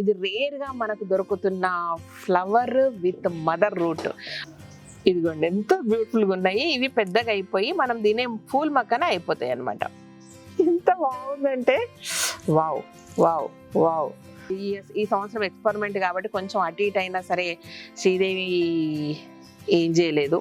ఇది రేర్గా మనకు దొరుకుతున్న ఫ్లవర్ విత్ మదర్ రూట్. ఇదిగోండి ఎంత బ్యూటిఫుల్గా ఉన్నాయి. ఇవి పెద్దగా అయిపోయి మనం తినే పూల్ మక్కన అయిపోతాయి అన్నమాట. ఎంత బాగుందంటే వావ్ వావ్ వావ్. ఈ సంవత్సరం ఎక్స్పెరిమెంట్ కాబట్టి కొంచెం అటు ఇటు అయినా సరే శ్రీదేవి ఏం చేయలేదు.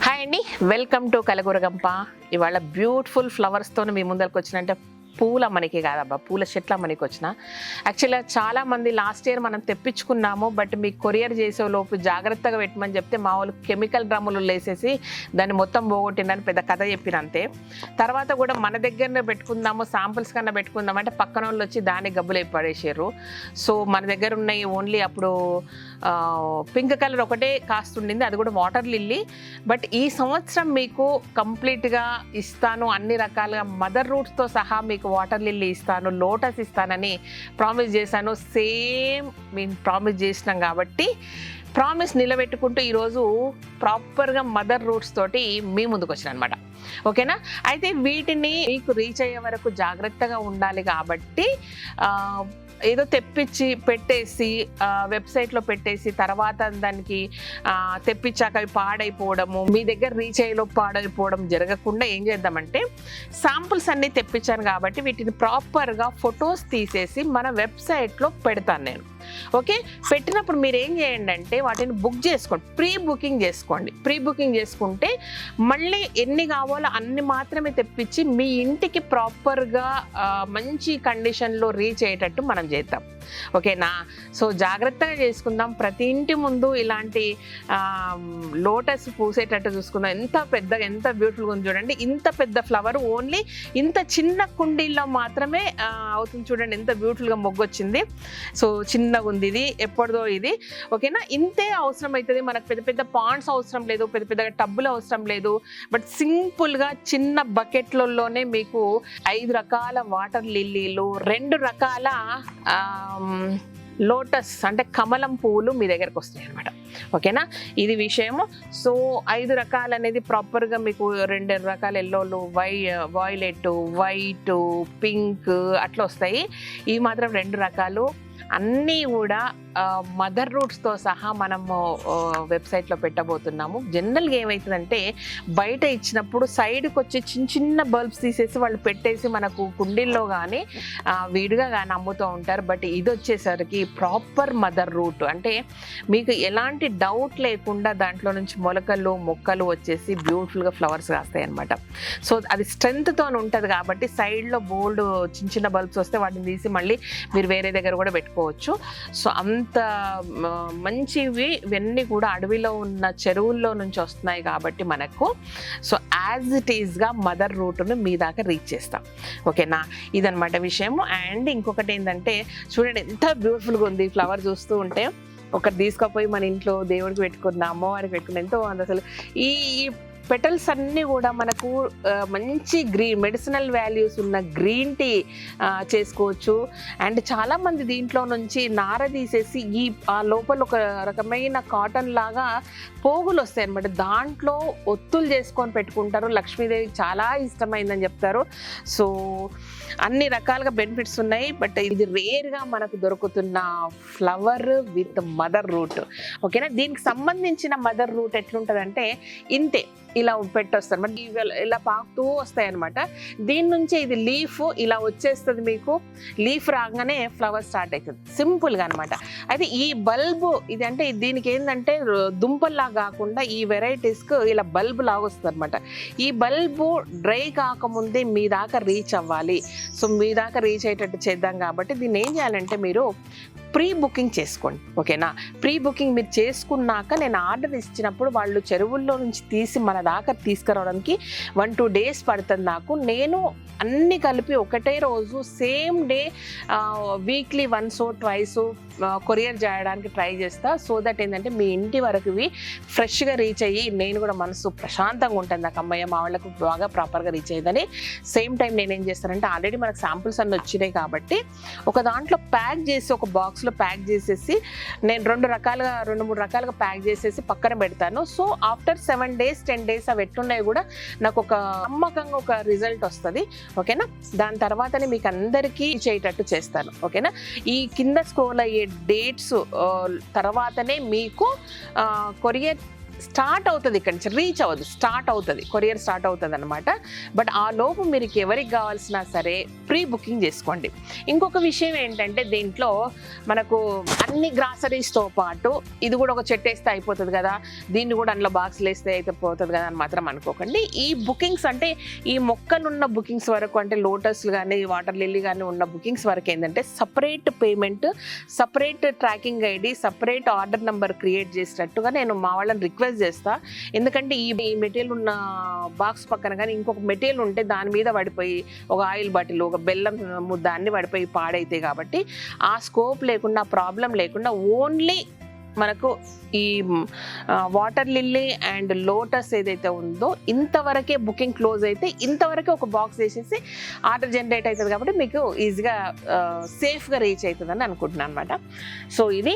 హాయ్ అండి, వెల్కమ్ టు కలగూరగంప. ఇవాళ బ్యూటిఫుల్ ఫ్లవర్స్తో మీ ముందరికి వచ్చినంటే పూల మనకి కాదబ్బా, పూల చెట్ల మనకి వచ్చిన. యాక్చువల్గా చాలామంది లాస్ట్ ఇయర్ మనం తెప్పించుకున్నాము, బట్ మీకు కొరియర్ చేసే లోపు జాగ్రత్తగా పెట్టమని చెప్తే మా వాళ్ళు కెమికల్ డ్రమ్ములు వేసేసి దాన్ని మొత్తం పోగొట్టిందని పెద్ద కథ చెప్పిన అంతే. తర్వాత కూడా మన దగ్గరనే పెట్టుకుందాము, శాంపుల్స్ కన్నా పెట్టుకుందాం అంటే పక్కన వాళ్ళు వచ్చి దాన్ని గబ్బులు పడేసారు. సో మన దగ్గర ఉన్నాయి ఓన్లీ అప్పుడు పింక్ కలర్ ఒకటే కాస్తుండింది, అది కూడా వాటర్ లిల్లీ. బట్ ఈ సంవత్సరం మీకు కంప్లీట్గా ఇస్తాను, అన్ని రకాలుగా మదర్ రూట్స్తో సహా మీకు వాటర్ లిల్లీ ఇస్తాను, లోటస్ ఇస్తానని ప్రామిస్ చేశాను. సేమ్ మేము ప్రామిస్ చేసినాం కాబట్టి ప్రామిస్ నిలబెట్టుకుంటూ ఈరోజు ప్రాపర్గా మదర్ రూట్స్ తోటి మీ ముందుకు వచ్చిన అనమాట. ఓకేనా? అయితే వీటిని మీకు రీచ్ అయ్యే వరకు జాగ్రత్తగా ఉండాలి కాబట్టి ఏదో తెప్పించి పెట్టేసి వెబ్సైట్లో పెట్టేసి తర్వాత దానికి తెప్పించాక అవి పాడైపోవడము, మీ దగ్గర రీచ్ అయ్యేలో పాడైపోవడం జరగకుండా ఏం చేద్దామంటే శాంపుల్స్ అన్నీ తెప్పించాను కాబట్టి వీటిని ప్రాపర్గా ఫొటోస్ తీసేసి మన వెబ్సైట్లో పెడతాను నేను. ఓకే, పెట్టినప్పుడు మీరు ఏం చేయండి అంటే వాటిని బుక్ చేసుకోండి, ప్రీ బుకింగ్ చేసుకోండి. ప్రీ బుకింగ్ చేసుకుంటే మళ్ళీ ఎన్ని కావాలో అన్ని మాత్రమే తెప్పించి మీ ఇంటికి ప్రాపర్గా మంచి కండిషన్లో రీచ్ అయ్యేటట్టు మనం చేద్దాం. ఓకేనా? సో జాగ్రత్తగా చేసుకుందాం. ప్రతి ఇంటి ముందు ఇలాంటి లోటస్ పూసేటట్టు చూసుకుందాం. ఎంత బ్యూటిఫుల్గా ఉంది చూడండి. ఇంత పెద్ద ఫ్లవర్ ఓన్లీ ఇంత చిన్న కుండీల్లో మాత్రమే అవుతుంది. చూడండి ఎంత బ్యూటిఫుల్గా మొగ్గొచ్చింది. సో చిన్నగా ఉంది, ఇది ఎప్పటిదో ఇది. ఓకేనా? ఇంతే అవసరం అవుతుంది మనకు. పెద్ద పెద్ద పాండ్స్ అవసరం లేదు, పెద్ద పెద్దగా టబ్బులు అవసరం లేదు. బట్ సింపుల్గా చిన్న బకెట్లలోనే మీకు 5 రకాల వాటర్ లిల్లీలు, 2 రకాల లోటస్ అంటే కమలం పువ్వులు మీ దగ్గరకు వస్తాయి అనమాట. ఓకేనా? ఇది విషయము. సో 5 రకాలు అనేది ప్రాపర్గా మీకు 2 రకాల ఎల్లోలు, వైలెట్, వైట్, పింక్ అట్లా వస్తాయి. ఇవి మాత్రం 2 రకాలు అన్నీ కూడా మదర్ రూట్స్తో సహా మనము వెబ్సైట్లో పెట్టబోతున్నాము. జనరల్గా ఏమవుతుందంటే బయట ఇచ్చినప్పుడు సైడ్కి వచ్చి చిన్న చిన్న బల్బ్స్ తీసేసి వాళ్ళు పెట్టేసి మనకు కుండీల్లో కానీ విడిగా కానీ అమ్ముతూ ఉంటారు. బట్ ఇది వచ్చేసరికి ప్రాపర్ మదర్ రూట్ అంటే మీకు ఎలాంటి డౌట్ లేకుండా దాంట్లో నుంచి మొక్కలు వచ్చేసి బ్యూటిఫుల్గా ఫ్లవర్స్ కాస్తాయి అనమాట. సో అది స్ట్రెంగ్త్తో ఉంటుంది కాబట్టి సైడ్లో బోల్డ్ చిన్న చిన్న బల్బ్స్ వస్తే వాటిని తీసి మళ్ళీ మీరు వేరే దగ్గర కూడా పెట్టుకోవచ్చు. సో అంత మంచివి ఇవన్నీ కూడా అడవిలో ఉన్న చెరువుల్లో నుంచి వస్తున్నాయి కాబట్టి మనకు సో యాజ్ ఇట్ ఈస్గా మదర్ రూట్ను మీ దాకా రీచ్ చేస్తాం. ఓకేనా? ఇదనమాట విషయము. అండ్ ఇంకొకటి ఏంటంటే చూడండి ఎంత బ్యూటిఫుల్గా ఉంది ఫ్లవర్ చూస్తూ ఉంటే. ఒకటి తీసుకుపోయి మన ఇంట్లో దేవుడికి పెట్టుకున్న, అమ్మవారికి పెట్టుకున్న ఎంతో బాగుంది అసలు. ఈ పెటల్స్ అన్నీ కూడా మనకు మంచి మెడిసినల్ వాల్యూస్ ఉన్న గ్రీన్ టీ చేసుకోవచ్చు. అండ్ చాలామంది దీంట్లో నుంచి నార తీసేసి ఆ లోపల ఒక రకమైన కాటన్ లాగా పోగులు వస్తాయి అనమాట. దాంట్లో ఒత్తులు చేసుకొని పెట్టుకుంటారు. లక్ష్మీదేవికి చాలా ఇష్టమైందని చెప్తారు. సో అన్ని రకాలుగా బెనిఫిట్స్ ఉన్నాయి. బట్ ఇది రేర్గా మనకు దొరుకుతున్న ఫ్లవర్ విత్ మదర్ రూట్. ఓకేనా? దీనికి సంబంధించిన మదర్ రూట్ ఎట్లుంటుందంటే ఇంతే ఇలా పెట్టొస్తారు మరి ఇలా పాకుతూ వస్తాయి అనమాట. దీని నుంచి ఇది లీఫ్ ఇలా వచ్చేస్తుంది. మీకు లీఫ్ రాగానే ఫ్లవర్ స్టార్ట్ అవుతుంది సింపుల్గా అనమాట. అయితే ఈ బల్బు ఇది అంటే దీనికి ఏంటంటే దుంపల్లా కాకుండా ఈ వెరైటీస్కి ఇలా బల్బు లాగా వస్తుంది అనమాట. ఈ బల్బు డ్రై కాకముందే మీ దాకా రీచ్ అవ్వాలి. సో మీ దాకా రీచ్ అయ్యేటట్టు చేద్దాం కాబట్టి దీన్ని ఏం చేయాలంటే మీరు ప్రీ బుకింగ్ చేసుకోండి. ఓకేనా? ప్రీ బుకింగ్ మీరు చేసుకున్నాక నేను ఆర్డర్ ఇచ్చినప్పుడు వాళ్ళు చెరువుల్లో నుంచి తీసి మన దాకా తీసుకురావడానికి 1-2 డేస్ పడుతుంది నాకు. నేను అన్ని కలిపి ఒకటే రోజు same day weekly 1 or 2 courier చేయడానికి ట్రై చేస్తా. సో దట్ ఏంటంటే మీ ఇంటి వరకు ఇవి ఫ్రెష్గా రీచ్ అయ్యి నేను కూడా మనసు ప్రశాంతంగా ఉంటుంది, నాకు అమ్మయ్య మా వాళ్ళకు బాగా ప్రాపర్గా రీచ్ అయ్యిందని. సేమ్ టైం నేనేం చేస్తానంటే ఆల్రెడీ మనకు శాంపుల్స్ అన్నీ వచ్చినాయి కాబట్టి ఒక దాంట్లో ప్యాక్ చేసి ఒక బాక్స్లో ప్యాక్ చేసేసి నేను 2-3 రకాలుగా ప్యాక్ చేసేసి పక్కన పెడతాను. సో ఆఫ్టర్ 7 days 10 days అవి ఎట్లున్నాయి కూడా నాకు ఒక నమ్మకంగా ఒక రిజల్ట్ వస్తుంది. ఓకేనా, దాని తర్వాతనే మీకు అందరికీ చేయటట్టు చేస్తాను. ఓకేనా, ఈ కింద స్క్రోల్ అయ్యే డేట్స్ తర్వాతనే మీకు కొరియర్ స్టార్ట్ అవుతుంది, ఇక్కడి నుంచి రీచ్ అవ్వదు, స్టార్ట్ అవుతుంది, కొరియర్ స్టార్ట్ అవుతుంది అనమాట. బట్ ఆ లోపు మీరు ఎవరికి కావాల్సినా సరే ప్రీ బుకింగ్ చేసుకోండి. ఇంకొక విషయం ఏంటంటే దీంట్లో మనకు అన్ని గ్రాసరీస్తో పాటు ఇది కూడా ఒక చెట్టు వేస్తే అయిపోతుంది కదా, దీన్ని కూడా అందులో బాక్స్లు వేస్తే అయితే పోతుంది కదా అని మాత్రం అనుకోకండి. ఈ బుకింగ్స్ అంటే ఈ మొక్కలున్న బుకింగ్స్ వరకు అంటే లోటస్లు కానీ వాటర్ లిల్లీ కానీ ఉన్న బుకింగ్స్ వరకు ఏంటంటే separate payment, separate tracking ID, separate order number create చేసినట్టుగా నేను మా వాళ్ళని రిక్వెస్ట్ చేస్తా. ఎందుకంటే ఈ మెటీరియల్ ఉన్న బాక్స్ పక్కన కానీ ఇంకొక మెటీరియల్ ఉంటే దాని మీద పడిపోయి ఒక ఆయిల్ బాటిల్ ఒక బెల్లం ముద్ద అన్ని పడిపోయి పాడైతే కాబట్టి ఆ స్కోప్ లేకుండా ప్రాబ్లం లేకుండా ఓన్లీ మనకు ఈ వాటర్ లిల్లీ అండ్ లోటస్ ఏదైతే ఉందో ఇంతవరకే బుకింగ్ క్లోజ్ అయితే ఇంతవరకే ఒక బాక్స్ వేసేసి ఆర్డర్ జనరేట్ అవుతుంది కాబట్టి మీకు ఈజీగా సేఫ్గా రీచ్ అవుతుందని అనుకుంటున్నాను అనమాట. సో ఇది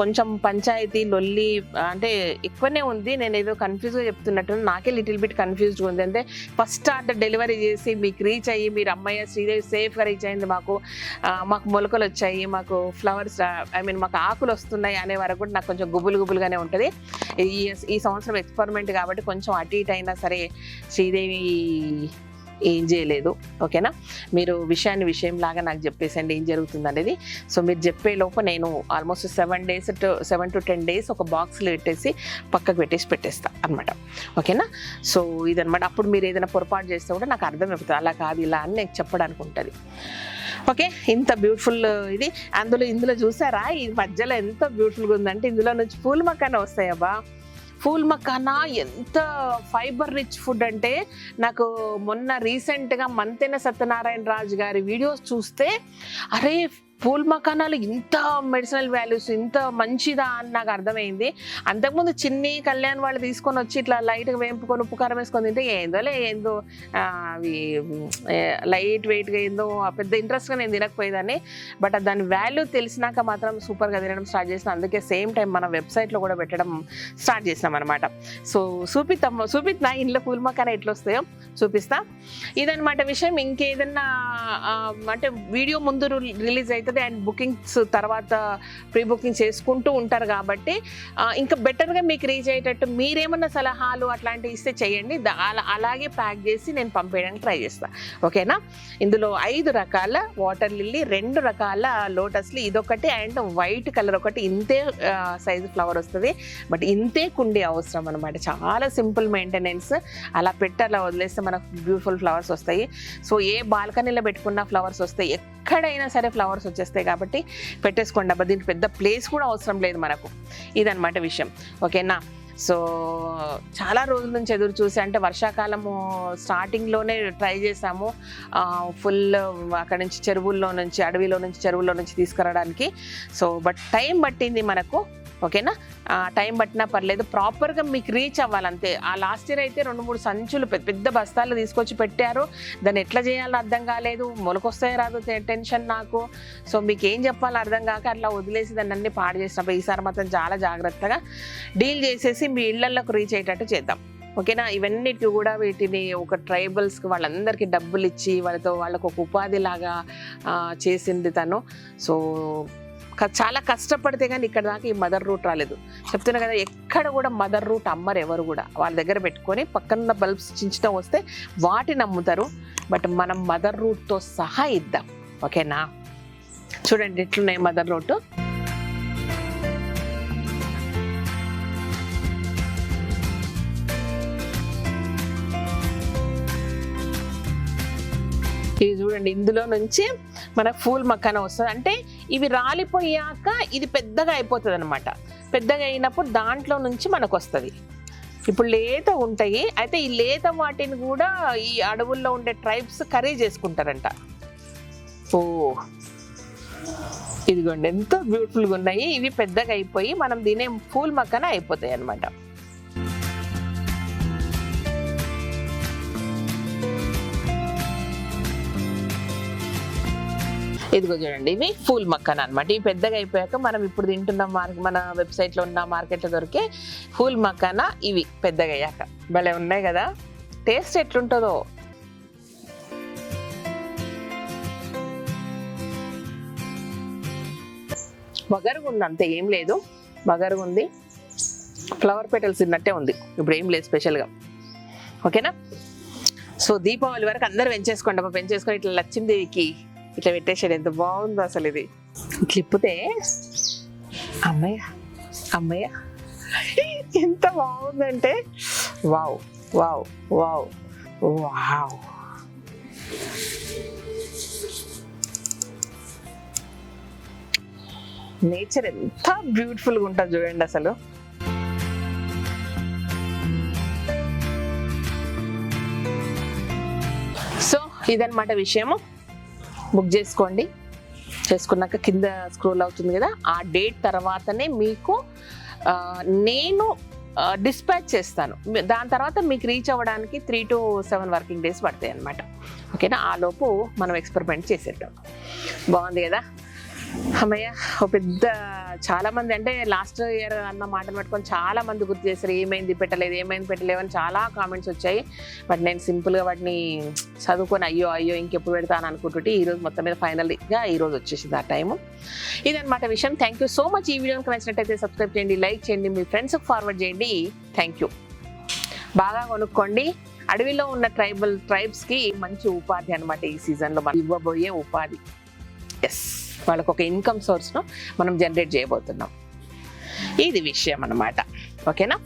కొంచెం పంచాయతీ లొల్లి అంటే ఎక్కువనే ఉంది, నేను ఏదో కన్ఫ్యూజ్గా చెప్తున్నట్టు నాకే లిటిల్ బిట్ కన్ఫ్యూజ్గా ఉంది. అంటే ఫస్ట్ ఆర్డర్ డెలివరీ చేసి మీకు రీచ్ అయ్యి మీరు అమ్మయ్య శ్రీదేవి సేఫ్గా రీచ్ అయింది, మాకు మొలకలు వచ్చాయి, మాకు ఫ్లవర్స్ మాకు ఆకులు వస్తున్నాయి అనే వరకు నాకు కొంచెం గుబులుగానే ఉంటుంది. ఈ సంవత్సరం ఎక్స్పెరిమెంట్ కాబట్టి కొంచెం అటు ఇటు అయినా సరే శ్రీదేవి ఏం చేయలేదు. ఓకేనా, మీరు విషయం లాగా నాకు చెప్పేసండి ఏం జరుగుతుంది అనేది. సో మీరు చెప్పే లోపు నేను ఆల్మోస్ట్ 7 to 10 days ఒక బాక్స్లో పెట్టేసి పక్కకు పెట్టేస్తా అనమాట. ఓకేనా, సో ఇదనమాట. అప్పుడు మీరు ఏదైనా పొరపాటు చేస్తే కూడా నాకు అర్థమైపోతుంది, అలా కాదు ఇలా అని నాకు చెప్పడానికి ఉంటుంది. ఓకే, ఇంత బ్యూటిఫుల్ ఇది ఇందులో చూసారా, ఈ మధ్యలో ఎంత బ్యూటిఫుల్గా ఉందంటే ఇందులో నుంచి పూల మకానా వస్తాయబ్బా. ఫూల్ మకానా ఎంత ఫైబర్ రిచ్ ఫుడ్ అంటే నాకు మొన్న రీసెంట్గా మంతెన సత్యనారాయణ రాజు గారి వీడియోస్ చూస్తే అరే పూల్ మకానాలు ఇంత మెడిసినల్ వాల్యూస్ ఇంత మంచిదా అని నాకు అర్థమైంది. అంతకుముందు చిన్ని కళ్యాణ్ వాళ్ళు తీసుకొని వచ్చి ఇట్లా లైట్గా వేంపుకొని ఉప్పు కారం వేసుకొని తింటే ఏందో అవి లైట్ వెయిట్గా ఏందో పెద్ద ఇంట్రెస్ట్గా నేను తినకపోయేదాన్ని. బట్ దాని వాల్యూ తెలిసినాక మాత్రం సూపర్గా తినడం స్టార్ట్ చేసిన. అందుకే సేమ్ టైం మన వెబ్సైట్లో కూడా పెట్టడం స్టార్ట్ చేసినాం అనమాట. సో చూపిస్తా ఇంట్లో పూల్ మకానా ఎట్లా వస్తాయో చూపిస్తా. ఇదనమాట విషయం. ఇంకేదన్నా అంటే వీడియో ముందు రిలీజ్ అయితే అండ్ బుకింగ్స్ తర్వాత ప్రీ బుకింగ్ చేసుకుంటూ ఉంటారు కాబట్టి ఇంకా బెటర్గా మీకు రీచ్ అయ్యేటట్టు మీరేమన్నా సలహాలు అట్లాంటివి ఇస్తే చేయండి, అలాగే ప్యాక్ చేసి నేను పంపేయడానికి ట్రై చేస్తాను. ఓకేనా, ఇందులో 5 రకాల వాటర్ లిల్లీ, 2 రకాల లోటస్లు, ఇదొకటి అండ్ వైట్ కలర్ ఒకటి, ఇంతే సైజు ఫ్లవర్ వస్తుంది. బట్ ఇంతే కుండీ అవసరం అనమాట, చాలా సింపుల్ మెయింటెనెన్స్. అలా అలా వదిలేస్తే మనకు బ్యూటిఫుల్ ఫ్లవర్స్ వస్తాయి. సో ఏ బాల్కనీలో పెట్టుకున్న ఫ్లవర్స్ వస్తాయి, ఎక్కడైనా సరే ఫ్లవర్స్ వచ్చేస్తాయి కాబట్టి పెట్టేసుకోండి అబ్బా. దీనికి పెద్ద ప్లేస్ కూడా అవసరం లేదు మనకు. ఇదనమాట విషయం. ఓకేనా, సో చాలా రోజుల నుంచి ఎదురు చూసి అంటే వర్షాకాలము స్టార్టింగ్లోనే ట్రై చేసాము ఫుల్ అక్కడ నుంచి అడవిలో నుంచి చెరువుల్లో నుంచి తీసుకురావడానికి. సో బట్ టైం పట్టింది మనకు. ఓకేనా, టైం పట్టినా పర్లేదు, ప్రాపర్గా మీకు రీచ్ అవ్వాలంతే. ఆ లాస్ట్ ఇయర్ అయితే 2-3 సంచులు పెద్ద బస్తాలు తీసుకొచ్చి పెట్టారు, దాన్ని ఎట్లా చేయాలో అర్థం కాలేదు, మొలకొస్తాయో రాదు టెన్షన్ నాకు. సో మీకు ఏం చెప్పాలో అర్థం కాక అట్లా వదిలేసి దాన్ని అన్ని పాడు చేసినప్పుడు ఈసారి మాత్రం చాలా జాగ్రత్తగా డీల్ చేసేసి మీ ఇళ్లలోకి రీచ్ అయ్యేటట్టు చేద్దాం. ఓకేనా, ఇవన్నిటికి కూడా వీటిని ఒక ట్రైబల్స్కి వాళ్ళందరికీ డబ్బులు ఇచ్చి వాళ్ళకు ఒక ఉపాధి లాగా చేసింది తను. సో చాలా కష్టపడితే కానీ ఇక్కడ దాకా ఈ మదర్ రూట్ రాలేదు. చెప్తున్నా కదా, ఎక్కడ కూడా మదర్ రూట్ అమ్మరు ఎవరు కూడా. వాళ్ళ దగ్గర పెట్టుకొని పక్కన బల్బ్స్ చించడం వస్తే వాటిని అమ్ముతారు. బట్ మనం మదర్ రూట్తో సహా ఇద్దాం. ఓకేనా, చూడండి ఎట్లున్నాయి మదర్ రూట్. ఇది చూడండి, ఇందులో నుంచి మనకు ఫూల్ మకానా వస్తుంది. అంటే ఇవి రాలిపోయాక ఇది పెద్దగా అయిపోతుంది అనమాట. పెద్దగా అయినప్పుడు దాంట్లో నుంచి మనకు వస్తుంది. ఇప్పుడు లేత ఉంటాయి. అయితే ఈ లేత వాటిని కూడా ఈ అడవుల్లో ఉండే ట్రైబ్స్ కర్రీ చేసుకుంటారంట. ఓ ఇదిగోండి ఎంత బ్యూటిఫుల్గా ఉన్నాయి. ఇవి పెద్దగా అయిపోయి మనం తినే పూల్ మక్కన అయిపోతాయి అన్నమాట. ఇదిగో చూడండి, ఇవి ఫూల్ మక్కన అనమాట. ఇవి పెద్దగా అయిపోయాక మనం ఇప్పుడు తింటున్న మన వెబ్సైట్లో ఉన్న మార్కెట్లో దొరికే ఫూల్ మక్కన ఇవి పెద్దగా అయ్యాక భలే ఉన్నాయి కదా. టేస్ట్ ఎట్లుంటుందో. వగరుగా ఉంది, అంతే ఏం లేదు. వగరుగా ఉంది, ఫ్లవర్ పెటల్స్ తిన్నట్టే ఉంది. ఇప్పుడు ఏం లేదు స్పెషల్గా. ఓకేనా. సో దీపావళి వరకు అందరూ పెంచేసుకోండి. పెంచేసుకొని ఇట్లా లక్ష్మీదేవికి ఇట్లా పెట్టేసాడు. ఎంత బాగుందో అసలు. ఇది క్లిప్పితే అమ్మయ్య అమ్మయ్య ఎంత బాగుందంటే wow wow wow wow. Nature ఎంత బ్యూటిఫుల్గా ఉంటుంది చూడండి అసలు. సో ఇదన్నమాట విషయము. బుక్ చేసుకోండి. చేసుకున్నాక కింద స్క్రోల్ అవుతుంది కదా, ఆ డేట్ తర్వాతనే మీకు నేను డిస్పాచ్ చేస్తాను. దాని తర్వాత మీకు రీచ్ అవ్వడానికి 3 to 7 వర్కింగ్ డేస్ పడతాయి అన్నమాట. ఓకేనా. ఆ లోపు మనం ఎక్స్పెరిమెంట్ చేసేద్దాం. బాగుంది కదా. అమ్మయ్య. ఓ పెద్ద చాలా మంది అంటే లాస్ట్ ఇయర్ అన్న మాటను పట్టుకొని చాలా మంది గుర్తు చేశారు, ఏమైంది పెట్టలేదు ఏమైంది పెట్టలేవు అని చాలా కామెంట్స్ వచ్చాయి. బట్ నేను సింపుల్గా వాటిని చదువుకొని అయ్యో అయ్యో ఇంకెప్పుడు పెడతాను అనుకుంటుంటే ఈరోజు మొత్తం మీద ఫైనల్గా ఈరోజు వచ్చేసింది ఆ టైము. ఇదన్నమాట విషయం. Thank you so much. ఈ వీడియోకి నచ్చినట్టయితే సబ్స్క్రైబ్ చేయండి, లైక్ చేయండి, మీ ఫ్రెండ్స్కి ఫార్వర్డ్ చేయండి. Thank you. బాగా కొనుక్కోండి. అడవిలో ఉన్న ట్రైబ్స్కి మంచి ఉపాధి అనమాట ఈ సీజన్లో మనం ఇవ్వబోయే ఉపాధి. ఎస్, వాళ్ళకు ఒక ఇన్కమ్ సోర్స్ను మనం జనరేట్ చేయబోతున్నాం. ఇది విషయం అన్నమాట. ఓకేనా.